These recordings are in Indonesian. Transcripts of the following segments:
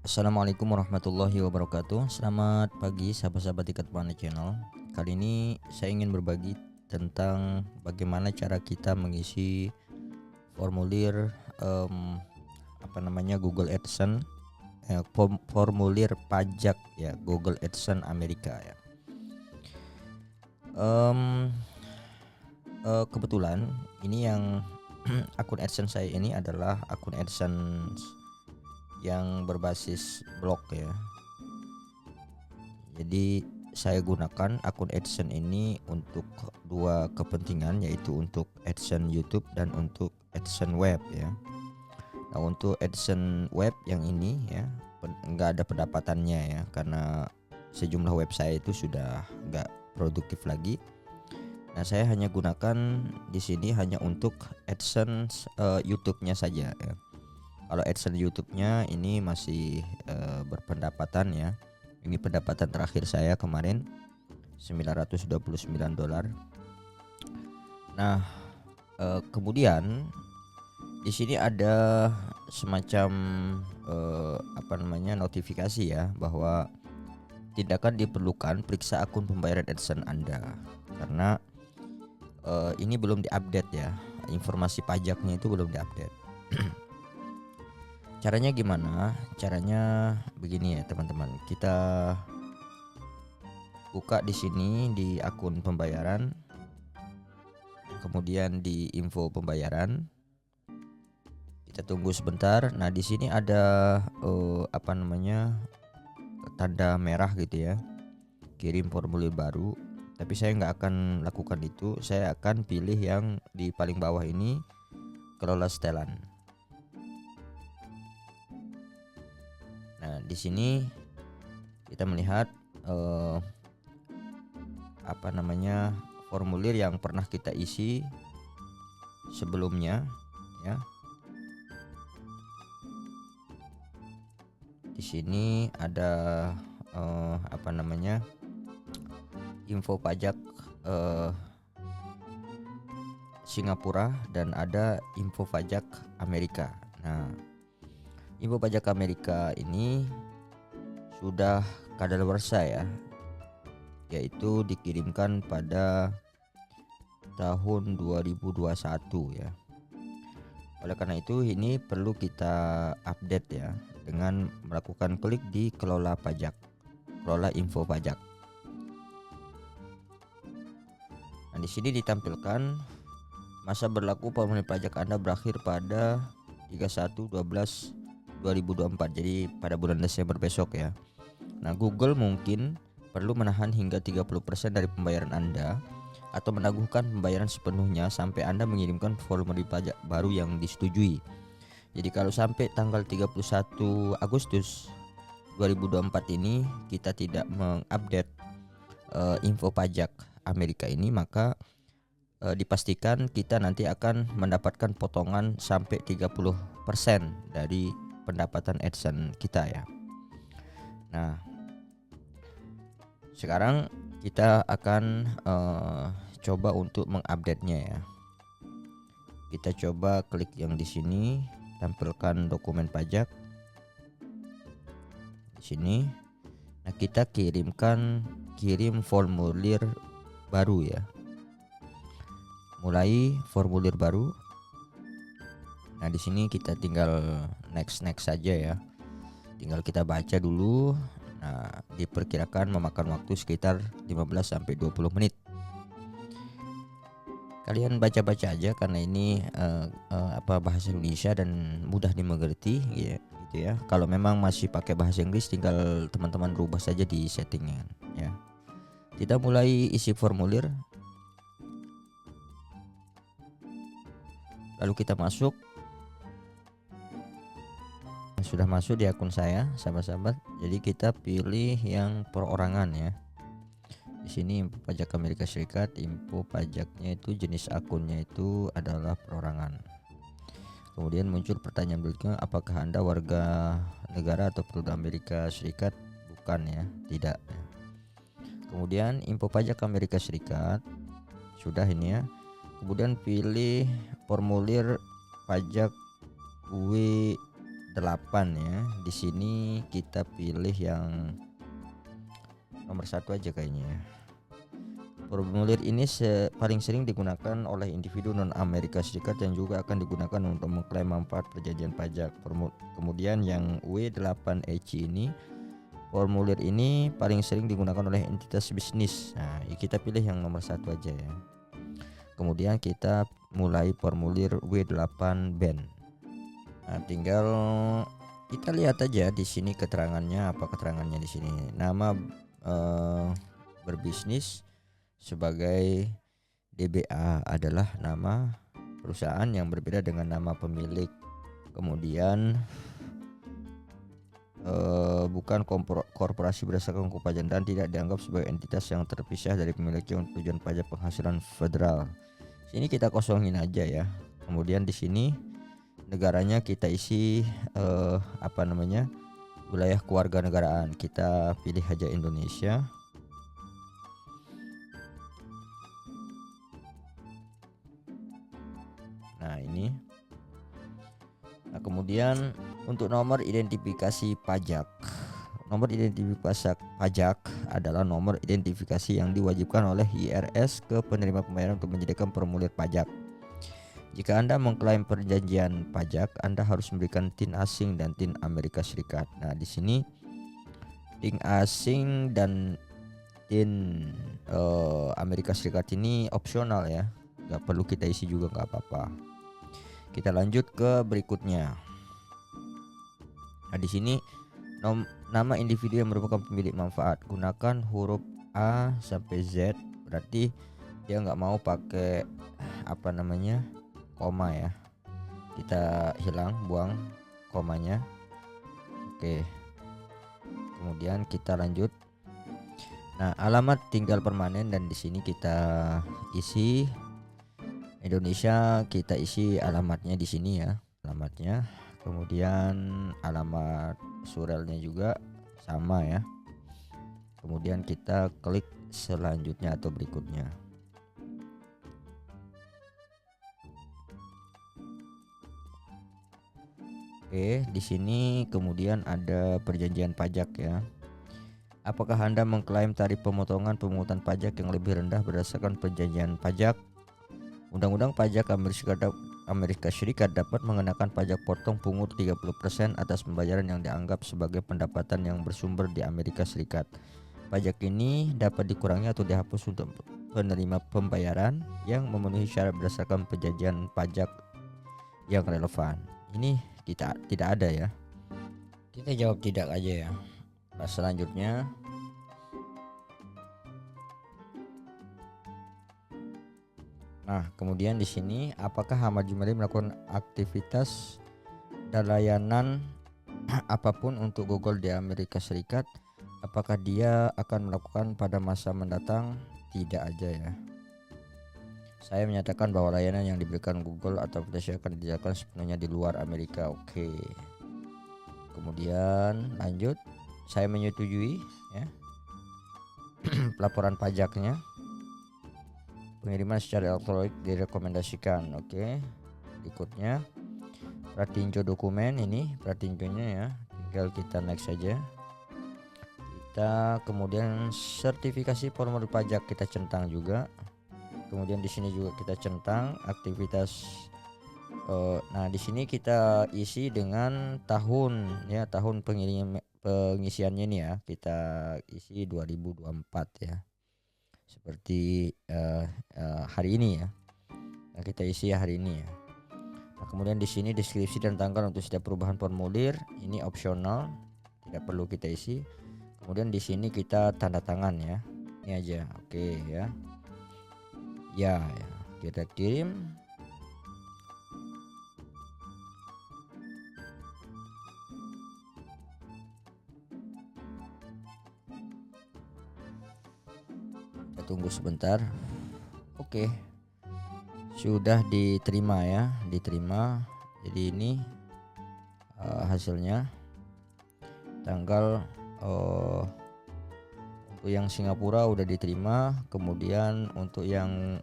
Assalamualaikum warahmatullahi wabarakatuh. Selamat pagi sahabat-sahabat Ikat Planet Channel. Kali ini saya ingin berbagi tentang bagaimana cara kita mengisi formulir Google AdSense, formulir pajak ya Google AdSense Amerika ya. Kebetulan ini yang akun AdSense saya ini adalah akun AdSense yang berbasis blog ya. Jadi saya gunakan akun AdSense ini untuk dua kepentingan, yaitu untuk AdSense YouTube dan untuk AdSense web ya. Nah, untuk AdSense web yang ini ya nggak ada pendapatannya ya, karena sejumlah website itu sudah nggak produktif lagi. Nah, saya hanya gunakan di sini hanya untuk AdSense YouTube-nya saja ya. Kalau AdSense YouTube-nya ini masih berpendapatan ya. Ini pendapatan terakhir saya kemarin $929. Nah, kemudian di sini ada semacam notifikasi ya, bahwa tindakan diperlukan, periksa akun pembayaran AdSense Anda karena ini belum diupdate ya. Informasi pajaknya itu belum diupdate. Caranya gimana? Caranya begini ya teman-teman. Kita buka di sini di akun pembayaran, kemudian di info pembayaran. Kita tunggu sebentar. Nah, di sini ada tanda merah gitu ya. Kirim formulir baru. Tapi saya nggak akan lakukan itu. Saya akan pilih yang di paling bawah ini, kelola setelan. Nah, di sini kita melihat formulir yang pernah kita isi sebelumnya ya. Di sini ada info pajak Singapura dan ada info pajak Amerika. Nah, info pajak Amerika ini sudah kadaluarsa ya, yaitu dikirimkan pada tahun 2021 ya. Oleh karena itu ini perlu kita update ya dengan melakukan klik di kelola pajak, kelola info pajak. Nah, di sini ditampilkan masa berlaku formulir pajak Anda berakhir pada 31/12/2024. Jadi pada bulan Desember besok ya. Nah, Google mungkin perlu menahan hingga 30% dari pembayaran Anda atau menangguhkan pembayaran sepenuhnya sampai Anda mengirimkan formulir pajak baru yang disetujui. Jadi kalau sampai tanggal 31 Agustus 2024 ini kita tidak mengupdate info pajak Amerika ini, maka dipastikan kita nanti akan mendapatkan potongan sampai 30% dari pendapatan AdSense kita ya. Nah, sekarang kita akan coba untuk mengupdate-nya ya. Kita coba klik yang di sini, tampilkan dokumen pajak di sini. Nah, kita kirim formulir baru ya. Mulai formulir baru. Nah, di sini kita tinggal next saja ya. Tinggal kita baca dulu. Nah, diperkirakan memakan waktu sekitar 15 sampai 20 menit. Kalian baca-baca aja karena ini bahasa Indonesia dan mudah dimengerti ya, gitu ya. Kalau memang masih pakai bahasa Inggris, tinggal teman-teman rubah saja di settingan ya. Kita mulai isi formulir. Lalu kita masuk. Sudah masuk di akun saya, sahabat-sahabat. Jadi kita pilih yang perorangan ya. Di sini info pajak Amerika Serikat, info pajaknya itu jenis akunnya itu adalah perorangan. Kemudian muncul pertanyaan berikutnya, apakah Anda warga negara atau penduduk Amerika Serikat? Bukan ya, tidak. Kemudian info pajak Amerika Serikat sudah ini ya. Kemudian pilih formulir pajak W 8 ya. Di sini kita pilih yang nomor 1 aja kayaknya ya. Formulir ini paling sering digunakan oleh individu non Amerika Serikat yang juga akan digunakan untuk mengklaim manfaat perjanjian pajak. Kemudian yang W8EC ini, formulir ini paling sering digunakan oleh entitas bisnis. Nah, kita pilih yang nomor 1 aja ya. Kemudian kita mulai formulir W8 BEN. Nah, tinggal kita lihat aja di sini keterangannya, apa keterangannya di sini. Nama berbisnis sebagai DBA adalah nama perusahaan yang berbeda dengan nama pemilik. Kemudian bukan korporasi berdasarkan hukum pajak dan tidak dianggap sebagai entitas yang terpisah dari pemiliknya untuk tujuan pajak penghasilan federal. Sini kita kosongin aja ya. Kemudian di sini negaranya kita isi wilayah kewarganegaraan. Kita pilih aja Indonesia. Nah ini. Nah kemudian untuk nomor identifikasi pajak. Nomor identifikasi pajak adalah nomor identifikasi yang diwajibkan oleh IRS ke penerima pembayaran untuk menyediakan formulir pajak. Jika Anda mengklaim perjanjian pajak, Anda harus memberikan TIN asing dan TIN Amerika Serikat. Nah di sini TIN asing dan TIN Amerika Serikat ini opsional ya, nggak perlu kita isi juga, nggak apa-apa. Kita lanjut ke berikutnya. Nah di sini nama individu yang merupakan pemilik manfaat, gunakan huruf A sampai Z, berarti dia nggak mau pakai koma ya. Kita buang komanya. Oke. Kemudian kita lanjut. Nah, alamat tinggal permanen dan di sini kita isi Indonesia, kita isi alamatnya di sini ya, alamatnya. Kemudian alamat surelnya juga sama ya. Kemudian kita klik selanjutnya atau berikutnya. Oke, di sini kemudian ada perjanjian pajak ya. Apakah Anda mengklaim tarif pemotongan pemungutan pajak yang lebih rendah berdasarkan perjanjian pajak? Undang-Undang Pajak Amerika Serikat dapat mengenakan pajak potong pungut 30% atas pembayaran yang dianggap sebagai pendapatan yang bersumber di Amerika Serikat. Pajak ini dapat dikurangi atau dihapus untuk penerima pembayaran yang memenuhi syarat berdasarkan perjanjian pajak yang relevan. Ini kita tidak ada ya. Kita jawab tidak aja ya. Nah, selanjutnya kemudian di sini apakah Ahmad Jumali melakukan aktivitas dan layanan apapun untuk Google di Amerika Serikat? Apakah dia akan melakukan pada masa mendatang? Tidak aja ya. Saya menyatakan bahwa layanan yang diberikan Google atau aplikasi akan dijalankan sepenuhnya di luar Amerika. Oke. Kemudian lanjut. Saya menyetujui ya. Pelaporan pajaknya. Pengiriman secara elektronik direkomendasikan. Oke. Berikutnya pratinjo dokumen, ini pratinjonya ya. Tinggal kita next saja. Kita kemudian sertifikasi formulir pajak kita centang juga. Kemudian di sini juga kita centang aktivitas. Nah di sini kita isi dengan tahun ya, tahun pengisiannya ini ya, kita isi 2024 ya. Seperti hari ini ya. Nah, kita isi hari ini ya. Nah, kemudian di sini deskripsi dan tanggal untuk setiap perubahan formulir ini opsional, tidak perlu kita isi. Kemudian di sini kita tanda tangan ya. Ini aja. Oke ya. Ya, kita kirim. Kita tunggu sebentar. Oke. Sudah diterima ya, diterima. Jadi ini hasilnya. Tanggal untuk yang Singapura udah diterima. Kemudian untuk yang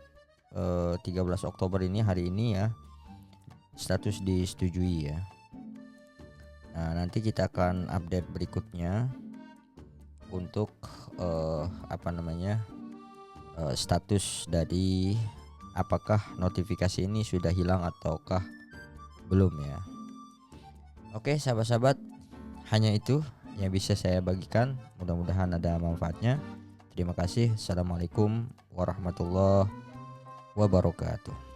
13 Oktober ini hari ini ya, status disetujui ya. Nah, nanti kita akan update berikutnya untuk status dari apakah notifikasi ini sudah hilang ataukah belum ya. Oke, sahabat-sahabat, hanya itu yang bisa saya bagikan. Mudah-mudahan ada manfaatnya. Terima kasih. Assalamualaikum warahmatullahi wabarakatuh.